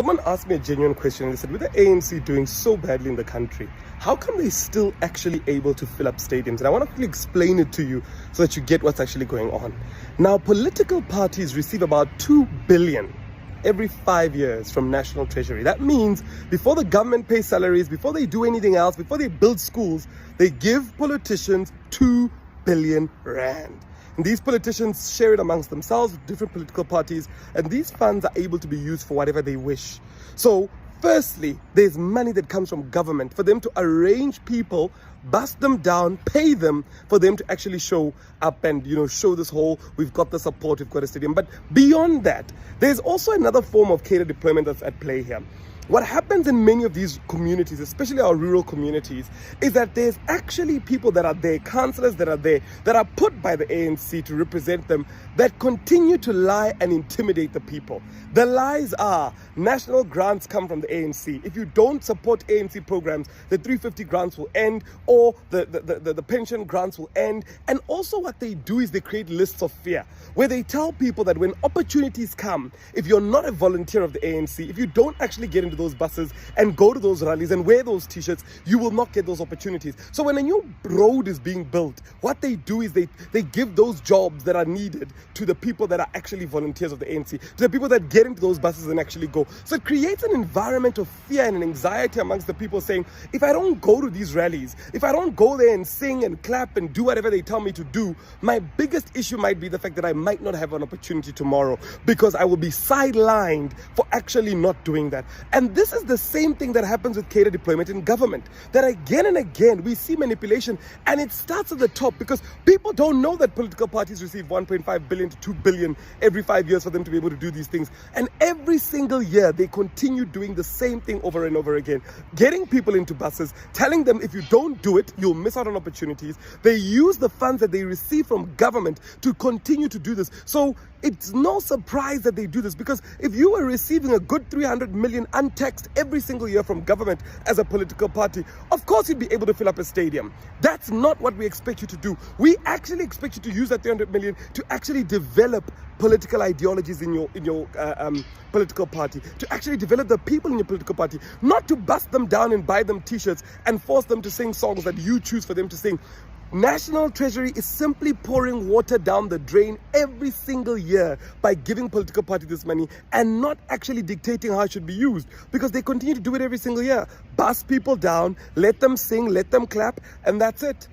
Someone asked me a genuine question. They said, with the ANC doing so badly in the country, how come they still actually able to fill up stadiums? And I want to quickly explain it to you so that you get what's actually going on. Now, political parties receive about 2 billion every 5 years from National Treasury. That means before the government pays salaries, before they do anything else, before they build schools, they give politicians 2 billion rand. And these politicians share it amongst themselves with different political parties, and these funds are able to be used for whatever they wish. So firstly, there's money that comes from government for them to arrange people, bust them down, pay them for them to actually show up and, show this whole, we've got the support, we've got a stadium. But beyond that, there's also another form of cadre deployment that's at play here. What happens in many of these communities, especially our rural communities, is that there's actually people that are there, councillors that are there, that are put by the ANC to represent them, that continue to lie and intimidate the people. The lies are, national grants come from the ANC. If you don't support ANC programs, the 350 grants will end, or the pension grants will end. And also what they do is they create lists of fear, where they tell people that when opportunities come, if you're not a volunteer of the ANC, if you don't actually get into those buses and go to those rallies and wear those t-shirts, you will not get those opportunities. So when a new road is being built, what they do is they give those jobs that are needed to the people that are actually volunteers of the ANC, to the people that get into those buses and actually go. So it creates an environment of fear and anxiety amongst the people, saying, if I don't go to these rallies, if I don't go there and sing and clap and do whatever they tell me to do, my biggest issue might be the fact that I might not have an opportunity tomorrow because I will be sidelined for actually not doing that. And this is the same thing that happens with cadre deployment in government, that again and again we see manipulation, and it starts at the top because people don't know that political parties receive 1.5 billion to 2 billion every 5 years for them to be able to do these things. And every single year they continue doing the same thing over and over again, getting people into buses, telling them if you don't do it, you'll miss out on opportunities. They use the funds that they receive from government to continue to do this. So it's no surprise that they do this, because if you were receiving a good 300 million untaxed every single year from government as a political party, of course you'd be able to fill up a stadium. That's not what we expect you to do. We actually expect you to use that 300 million to actually develop political ideologies in your political party, to actually develop the people in your political party, not to bust them down and buy them t-shirts and force them to sing songs that you choose for them to sing. National Treasury is simply pouring water down the drain every single year by giving political parties this money and not actually dictating how it should be used, because they continue to do it every single year. Bust people down, let them sing, let them clap, and that's it.